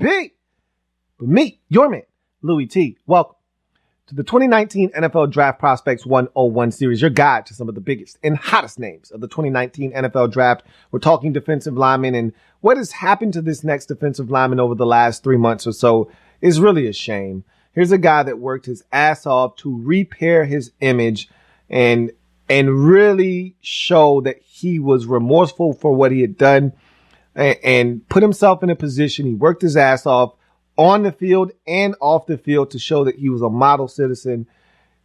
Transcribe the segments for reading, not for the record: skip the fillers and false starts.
be. But me, your man, Louis T. Welcome to the 2019 NFL Draft Prospects 101 series, your guide to some of the biggest and hottest names of the 2019 NFL Draft. We're talking defensive linemen, and what has happened to this next defensive lineman over the last 3 months or so is really a shame. Here's a guy that worked his ass off to repair his image and really show that he was remorseful for what he had done and put himself in a position. He worked his ass off on the field and off the field to show that he was a model citizen,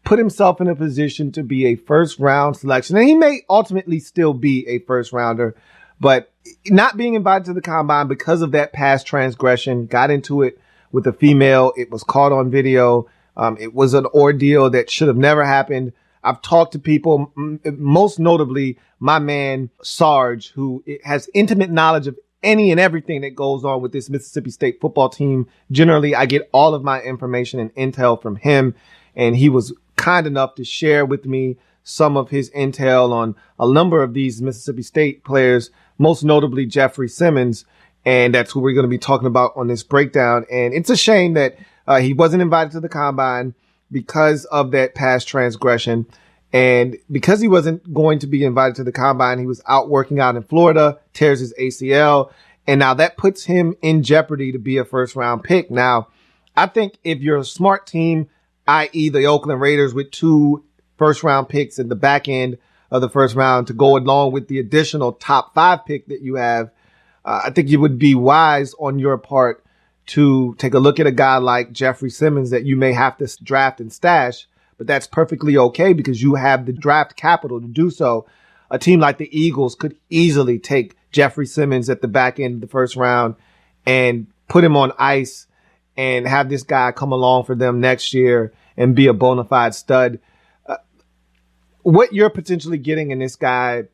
put himself in a position to be a first round selection. And he may ultimately still be a first rounder, but not being invited to the combine because of that past transgression, got into it with a female. It was caught on video. It was an ordeal that should have never happened. I've talked to people, most notably my man Sarge, who has intimate knowledge of any and everything that goes on with this Mississippi State football team. Generally, I get all of my information and intel from him, and he was kind enough to share with me some of his intel on a number of these Mississippi State players, most notably Jeffery Simmons, and that's who we're going to be talking about on this breakdown. And it's a shame that he wasn't invited to the combine because of that past transgression. And because he wasn't going to be invited to the combine, he was out working out in Florida, tears his ACL, and now that puts him in jeopardy to be a first round pick. Now, I think if you're a smart team, i.e. the Oakland Raiders with 2 first round picks in the back end of the first round to go along with the additional top 5 pick that you have, I think it would be wise on your part to take a look at a guy like Jeffery Simmons that you may have to draft and stash, but that's perfectly okay because you have the draft capital to do so. A team like the Eagles could easily take Jeffery Simmons at the back end of the first round and put him on ice and have this guy come along for them next year and be a bona fide stud. What you're potentially getting in this guy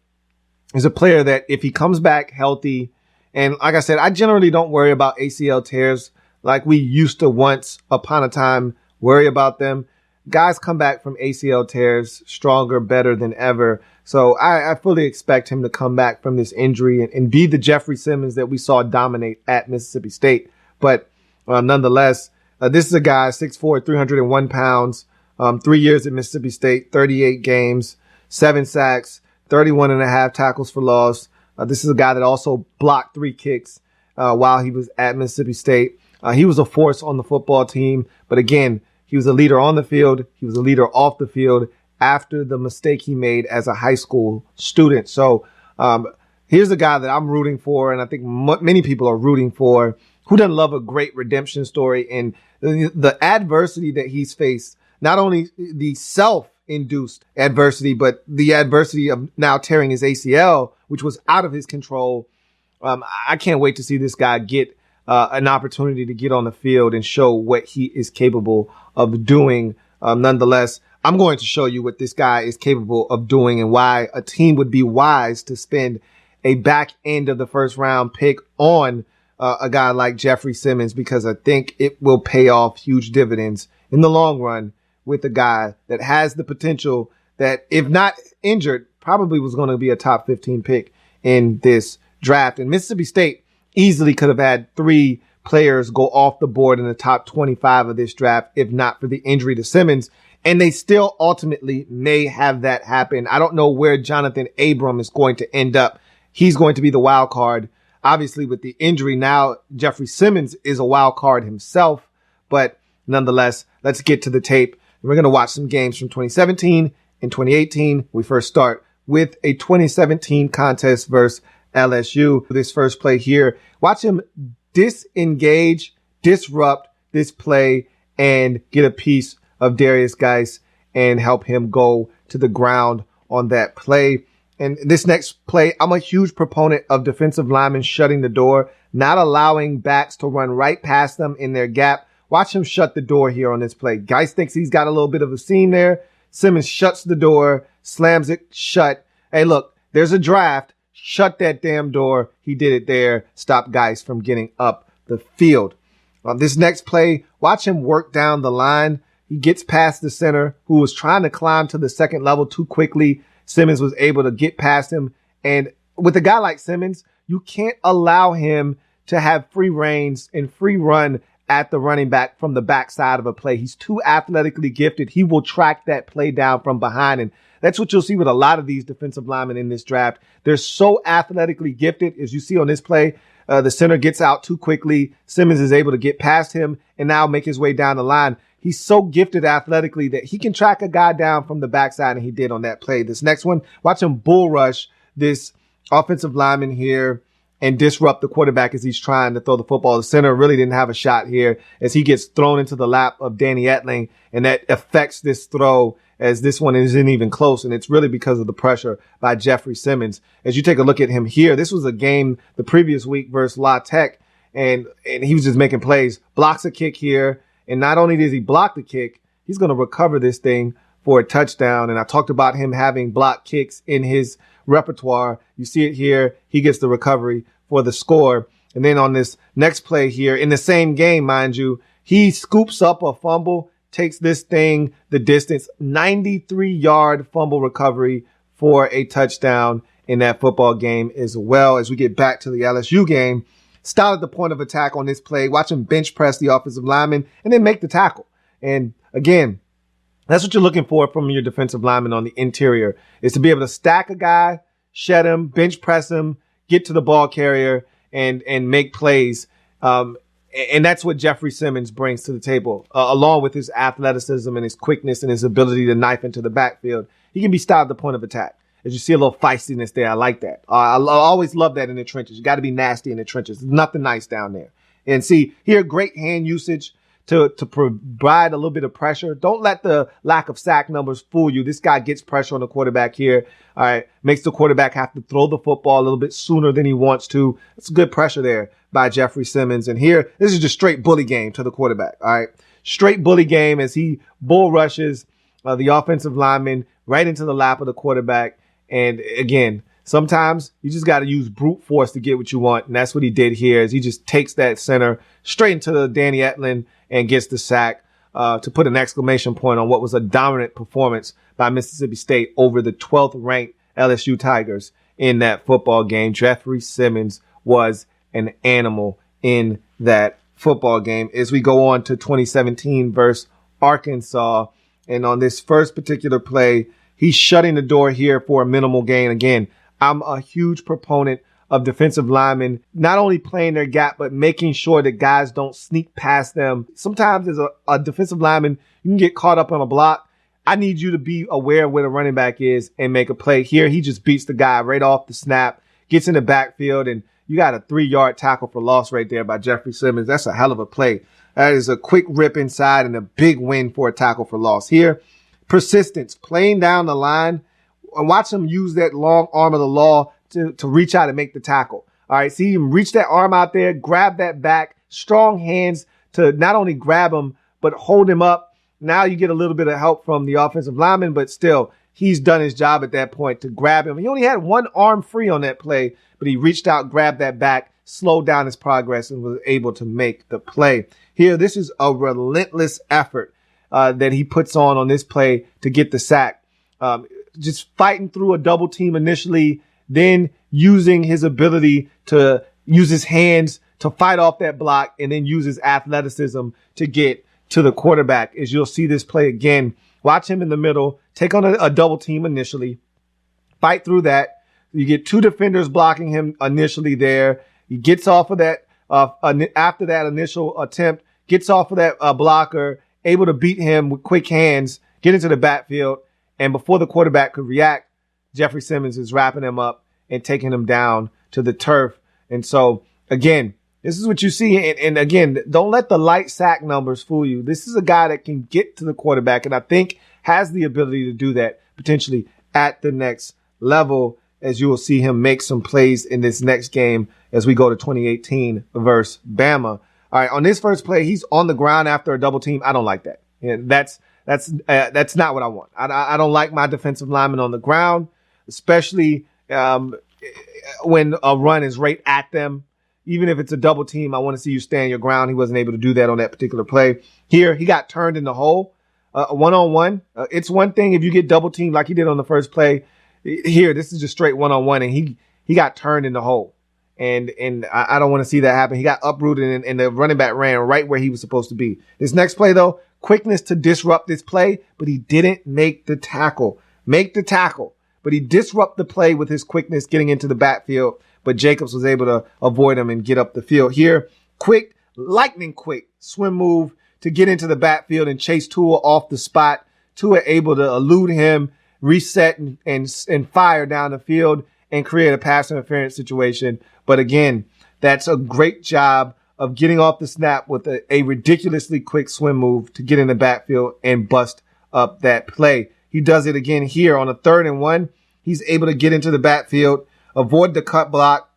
is a player that if he comes back healthy, and like I said, I generally don't worry about ACL tears like we used to once upon a time worry about them. Guys come back from ACL tears stronger, better than ever. So I fully expect him to come back from this injury and be the Jeffery Simmons that we saw dominate at Mississippi State. But nonetheless, this is a guy, 6'4", 301 pounds, 3 years at Mississippi State, 38 games, 7 sacks, 31 and a half tackles for loss. This is a guy that also blocked 3 kicks while he was at Mississippi State. He was a force on the football team. But again, he was a leader on the field. He was a leader off the field after the mistake he made as a high school student. So here's a guy that I'm rooting for, and I think many people are rooting for. Who doesn't love a great redemption story? And the adversity that he's faced, not only the self-induced adversity, but the adversity of now tearing his ACL, which was out of his control. I can't wait to see this guy get an opportunity to get on the field and show what he is capable of doing. Nonetheless, I'm going to show you what this guy is capable of doing and why a team would be wise to spend a back end of the first round pick on a guy like Jeffery Simmons, because I think it will pay off huge dividends in the long run with a guy that has the potential that, if not injured, probably was going to be a top 15 pick in this draft. And Mississippi State easily could have had 3 players go off the board in the top 25 of this draft, if not for the injury to Simmons. And they still ultimately may have that happen. I don't know where Jonathan Abram is going to end up. He's going to be the wild card. Obviously, with the injury now, Jeffery Simmons is a wild card himself. But nonetheless, let's get to the tape. We're going to watch some games from 2017 and 2018. We first start with a 2017 contest versus LSU. This first play here, watch him disengage, disrupt this play, and get a piece of Darius Geis and help him go to the ground on that play. And this next play, I'm a huge proponent of defensive linemen shutting the door, not allowing backs to run right past them in their gap. Watch him shut the door here on this play. Geis thinks he's got a little bit of a seam there. Simmons shuts the door, slams it shut. Hey, look, there's a draft. Shut that damn door. He did it there. Stop Geis from getting up the field. On this next play, watch him work down the line. He gets past the center who was trying to climb to the second level too quickly. Simmons was able to get past him. And with a guy like Simmons, you can't allow him to have free reins and free run at the running back from the backside of a play. He's too athletically gifted. He will track that play down from behind. And that's what you'll see with a lot of these defensive linemen in this draft. They're so athletically gifted. As you see on this play, the center gets out too quickly. Simmons is able to get past him and now make his way down the line. He's so gifted athletically that he can track a guy down from the backside, and he did on that play. This next one, watch him bull rush this offensive lineman here and disrupt the quarterback as he's trying to throw the football. The center really didn't have a shot here as he gets thrown into the lap of Danny Etling, and that affects this throw as this one isn't even close, and it's really because of the pressure by Jeffery Simmons. As you take a look at him here, this was a game the previous week versus La Tech, and he was just making plays. Blocks a kick here, and not only does he block the kick, he's going to recover this thing for a touchdown. And I talked about him having block kicks in his repertoire. You see it here. He gets the recovery for the score. And then on this next play here, in the same game, mind you, he scoops up a fumble, takes this thing the distance, 93-yard fumble recovery for a touchdown in that football game as well. As we get back to the LSU game, start at the point of attack on this play, watch him bench press the offensive lineman, and then make the tackle. And again, that's what you're looking for from your defensive lineman on the interior, is to be able to stack a guy, shed him, bench press him, get to the ball carrier, and make plays. And that's what Jeffery Simmons brings to the table, along with his athleticism and his quickness and his ability to knife into the backfield. He can be stopped at the point of attack. As you see a little feistiness there, I like that. I always love that in the trenches. You got to be nasty in the trenches. There's nothing nice down there. And see here, great hand usage to provide a little bit of pressure. Don't let the lack of sack numbers fool you. This guy gets pressure on the quarterback here. All right, makes the quarterback have to throw the football a little bit sooner than he wants to. It's good pressure there by Jeffery Simmons. And here, this is just straight bully game to the quarterback. All right, straight bully game as he bull rushes the offensive lineman right into the lap of the quarterback. And again, sometimes you just got to use brute force to get what you want. And that's what he did here, as he just takes that center straight into the Danny Etling and gets the sack to put an exclamation point on what was a dominant performance by Mississippi State over the 12th ranked LSU Tigers in that football game. Jeffery Simmons was an animal in that football game. As we go on to 2017 versus Arkansas, and on this first particular play, he's shutting the door here for a minimal gain. Again, I'm a huge proponent of defensive linemen not only playing their gap, but making sure that guys don't sneak past them. Sometimes as a defensive lineman, you can get caught up on a block. I need you to be aware of where the running back is and make a play. Here, he just beats the guy right off the snap, gets in the backfield, and you got a 3-yard tackle for loss right there by Jeffery Simmons. That's a hell of a play. That is a quick rip inside and a big win for a tackle for loss. Here, persistence, playing down the line, and watch him use that long arm of the law to reach out and make the tackle. All right, see him reach that arm out there, grab that back, strong hands to not only grab him, but hold him up. Now you get a little bit of help from the offensive lineman, but still, he's done his job at that point to grab him. He only had one arm free on that play, but he reached out, grabbed that back, slowed down his progress, and was able to make the play. Here, this is a relentless effort that he puts on this play to get the sack. Just fighting through a double team initially, then using his ability to use his hands to fight off that block, and then use his athleticism to get to the quarterback. As you'll see this play again, watch him in the middle, take on a double team initially, fight through that. You get 2 defenders blocking him initially there. He gets off of that after that initial attempt, gets off of that blocker, able to beat him with quick hands, get into the backfield, and before the quarterback could react, Jeffery Simmons is wrapping him up and taking him down to the turf. And so, again, this is what you see. And again, don't let the light sack numbers fool you. This is a guy that can get to the quarterback, and I think has the ability to do that potentially at the next level, as you will see him make some plays in this next game as we go to 2018 versus Bama. All right, on this first play, he's on the ground after a double team. I don't like that. And that's not what I want. I don't like my defensive linemen on the ground, especially when a run is right at them. Even if it's a double team, I want to see you stand your ground. He wasn't able to do that on that particular play. Here, he got turned in the hole, one-on-one. It's one thing if you get double teamed like he did on the first play. Here, this is just straight one-on-one, and he got turned in the hole. And I don't want to see that happen. He got uprooted and the running back ran right where he was supposed to be. This next play, though, quickness to disrupt this play, but he didn't make the tackle. But he disrupted the play with his quickness getting into the backfield, but Jacobs was able to avoid him and get up the field. Here, quick, lightning quick swim move to get into the backfield and chase Tua off the spot. Tua able to elude him, reset and fire down the field and create a pass interference situation. But again, that's a great job of getting off the snap with a ridiculously quick swim move to get in the backfield and bust up that play. He does it again here on a 3rd and 1. He's able to get into the backfield, avoid the cut block,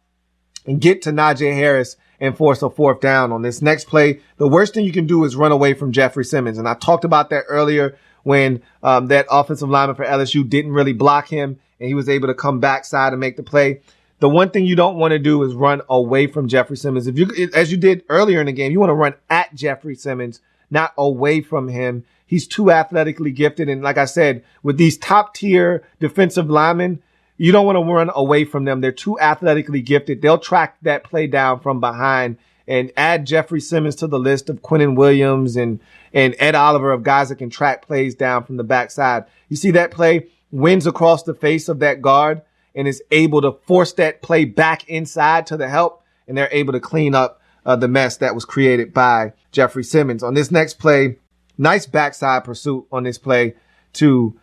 and get to Najee Harris and force a 4th down. On this next play, the worst thing you can do is run away from Jeffery Simmons. And I talked about that earlier when that offensive lineman for LSU didn't really block him and he was able to come backside and make the play. The one thing you don't want to do is run away from Jeffery Simmons. As you did earlier in the game, you want to run at Jeffery Simmons, not away from him. He's too athletically gifted. And like I said, with these top tier defensive linemen, you don't want to run away from them. They're too athletically gifted. They'll track that play down from behind and add Jeffery Simmons to the list of Quintin Williams and Ed Oliver of guys that can track plays down from the backside. You see that play wins across the face of that guard and is able to force that play back inside to the help. And they're able to clean up the mess that was created by Jeffery Simmons. On this next play, nice backside pursuit on this play to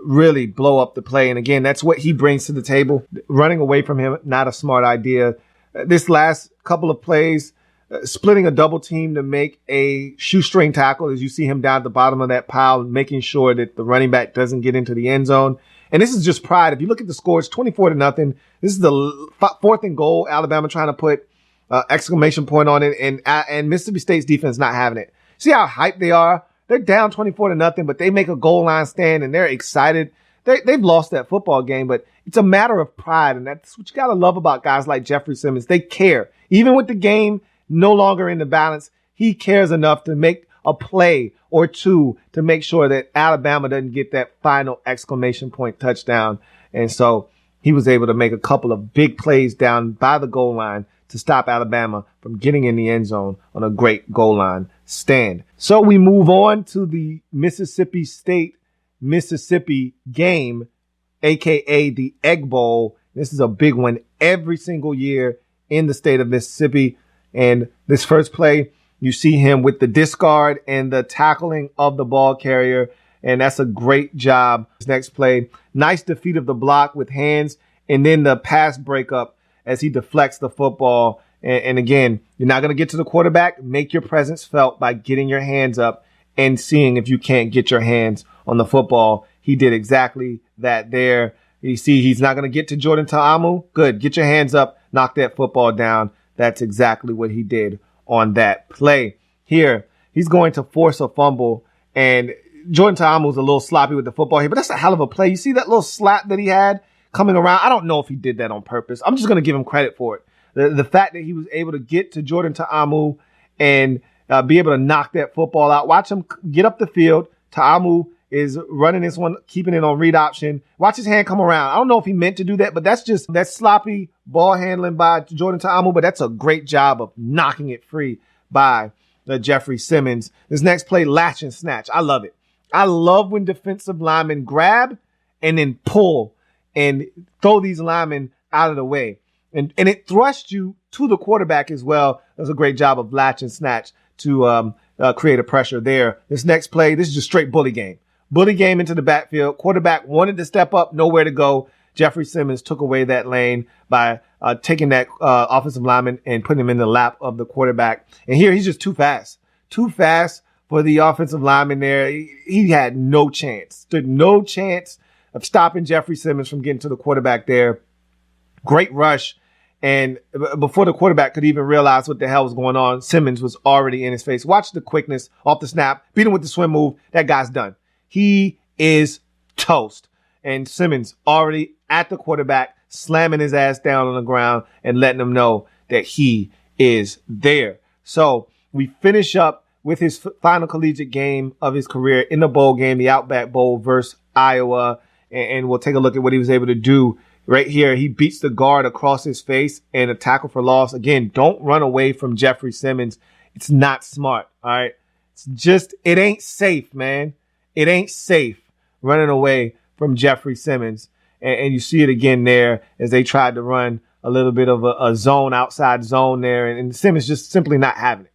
really blow up the play. And again, that's what he brings to the table. Running away from him, not a smart idea. This last couple of plays, splitting a double team to make a shoestring tackle as you see him down at the bottom of that pile, making sure that the running back doesn't get into the end zone. And this is just pride. If you look at the score, it's 24-0. This is the 4th and goal. Alabama trying to put exclamation point on it, and Mississippi State's defense not having it. See how hyped they are? They're down 24-0, but they make a goal line stand and they're excited. They've lost that football game, but it's a matter of pride. And that's what you got to love about guys like Jeffery Simmons. They care. Even with the game no longer in the balance, he cares enough to make a play or two to make sure that Alabama doesn't get that final exclamation point touchdown. And so he was able to make a couple of big plays down by the goal line to stop Alabama from getting in the end zone on a great goal line stand. So we move on to the Mississippi State-Mississippi game, aka the Egg Bowl. This is a big one every single year in the state of Mississippi. And this first play, you see him with the discard and the tackling of the ball carrier. And that's a great job. This next play, nice defeat of the block with hands and then the pass breakup as he deflects the football. And again, you're not going to get to the quarterback. Make your presence felt by getting your hands up and seeing if you can't get your hands on the football. He did exactly that there. You see, he's not going to get to Jordan Ta'amu. Good. Get your hands up. Knock that football down. That's exactly what he did on that play. Here, he's going to force a fumble. And Jordan Ta'amu's a little sloppy with the football here, but that's a hell of a play. You see that little slap that he had coming around? I don't know if he did that on purpose. I'm just going to give him credit for it. The fact that he was able to get to Jordan Ta'amu and be able to knock that football out. Watch him get up the field. Ta'amu is running this one, keeping it on read option. Watch his hand come around. I don't know if he meant to do that, but that's sloppy ball handling by Jordan Ta'amu, but that's a great job of knocking it free by Jeffery Simmons. This next play, latch and snatch. I love it. I love when defensive linemen grab and then pull and throw these linemen out of the way. And it thrusts you to the quarterback as well. It was a great job of latch and snatch to create a pressure there. This next play, this is just straight bully game. Bully game into the backfield. Quarterback wanted to step up, nowhere to go. Jeffery Simmons took away that lane by taking that offensive lineman and putting him in the lap of the quarterback. And here he's just too fast. Too fast for the offensive lineman there. He had no chance. Stood no chance of stopping Jeffery Simmons from getting to the quarterback there. Great rush. And before the quarterback could even realize what the hell was going on, Simmons was already in his face. Watch the quickness off the snap. Beat him with the swim move. That guy's done. He is toast. And Simmons already at the quarterback, slamming his ass down on the ground and letting him know that he is there. So we finish up with his final collegiate game of his career in the bowl game, the Outback Bowl versus Iowa. And we'll take a look at what he was able to do Right here, he beats the guard across his face and a tackle for loss. Again, don't run away from Jeffery Simmons. It's not smart, all right? It ain't safe, man. It ain't safe running away from Jeffery Simmons. And you see it again there as they tried to run a little bit of a zone, outside zone there. And Simmons just simply not having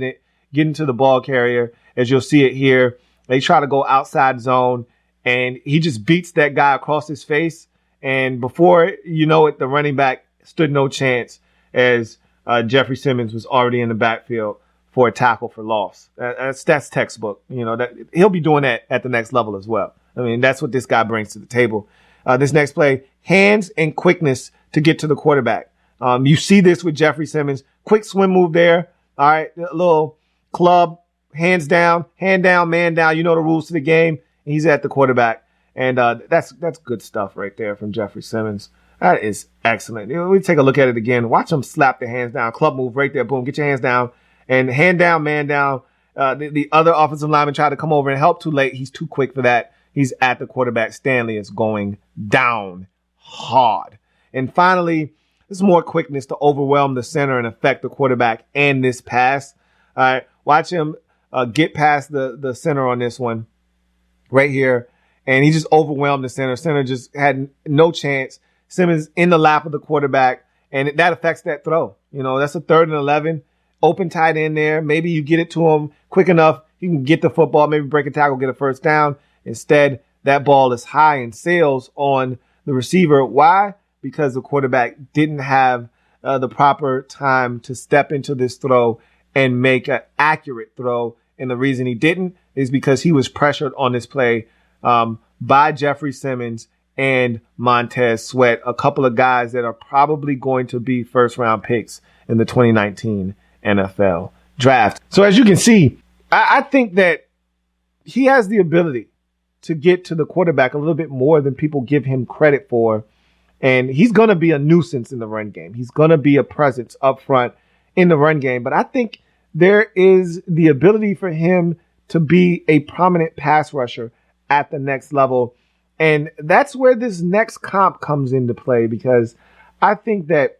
it. Getting to the ball carrier, as you'll see it here. They try to go outside zone, and he just beats that guy across his face. And before you know it, the running back stood no chance as Jeffery Simmons was already in the backfield for a tackle for loss. That's textbook. That he'll be doing that at the next level as well. I mean, that's what this guy brings to the table. This next play, hands and quickness to get to the quarterback. You see this with Jeffery Simmons. Quick swim move there. All right, a little club, hands down, hand down, man down. You know the rules to the game. He's at the quarterback. And that's good stuff right there from Jeffery Simmons. That is excellent. We take a look at it again. Watch him slap the hands down. Club move right there. Boom, get your hands down. And hand down, man down. The other offensive lineman tried to come over and help too late. He's too quick for that. He's at the quarterback. Stanley is going down hard. And finally, there's more quickness to overwhelm the center and affect the quarterback and this pass. All right, watch him get past the center on this one right here. And he just overwhelmed the center. Center just had no chance. Simmons in the lap of the quarterback, and that affects that throw. That's a 3rd and 11. Open tight end there. Maybe you get it to him quick enough. He can get the football, maybe break a tackle, get a first down. Instead, that ball is high and sails on the receiver. Why? Because the quarterback didn't have the proper time to step into this throw and make an accurate throw. And the reason he didn't is because he was pressured on this play by Jeffery Simmons and Montez Sweat, a couple of guys that are probably going to be first-round picks in the 2019 NFL Draft. So as you can see, I think that he has the ability to get to the quarterback a little bit more than people give him credit for. And he's going to be a nuisance in the run game. He's going to be a presence up front in the run game. But I think there is the ability for him to be a prominent pass rusher at the next level. And that's where this next comp comes into play, because I think that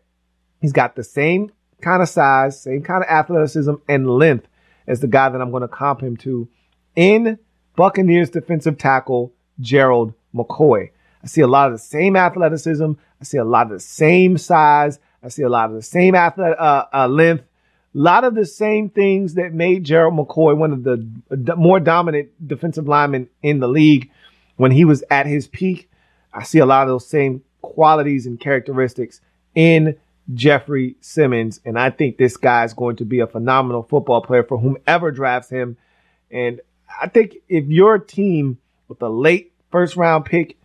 he's got the same kind of size, same kind of athleticism and length as the guy that I'm going to comp him to in Buccaneers defensive tackle Gerald McCoy. I see a lot of the same athleticism. I see a lot of the same size. I see a lot of the same length. A lot of the same things that made Gerald McCoy one of the more dominant defensive linemen in the league when he was at his peak. I see a lot of those same qualities and characteristics in Jeffery Simmons. And I think this guy is going to be a phenomenal football player for whomever drafts him. And I think if your team with a late first round pick,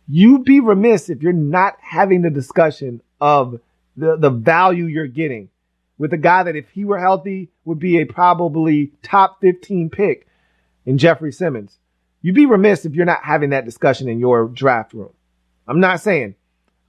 you'd be remiss if you're not having the discussion of the value you're getting with a guy that, if he were healthy, would be a probably top 15 pick in Jeffery Simmons. You'd be remiss if you're not having that discussion in your draft room. I'm not saying,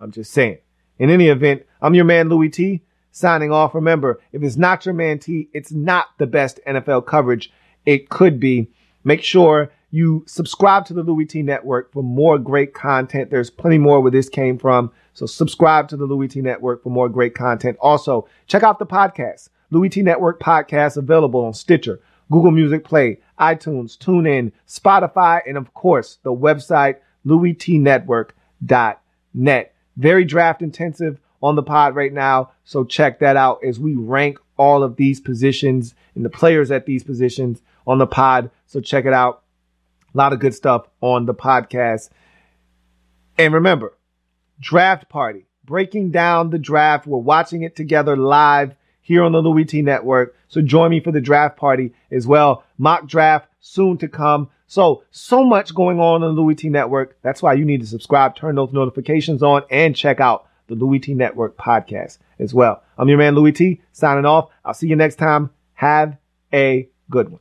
I'm just saying. In any event, I'm your man, Louis T, signing off. Remember, if it's not your man T, it's not the best NFL coverage it could be. Make sure you subscribe to the Louis T Network for more great content. There's plenty more where this came from. So subscribe to the Louis T Network for more great content. Also, check out the podcast, Louis T Network Podcast, available on Stitcher, Google Music Play, iTunes, TuneIn, Spotify, and of course, the website, louistnetwork.net. Very draft intensive on the pod right now. So check that out as we rank all of these positions and the players at these positions on the pod. So check it out. A lot of good stuff on the podcast. And remember, draft party, breaking down the draft. We're watching it together live here on the Louis T Network. So join me for the draft party as well. Mock draft soon to come. So much going on the Louis T Network. That's why you need to subscribe, turn those notifications on, and check out the Louis T Network podcast as well. I'm your man, Louis T, signing off. I'll see you next time. Have a good one.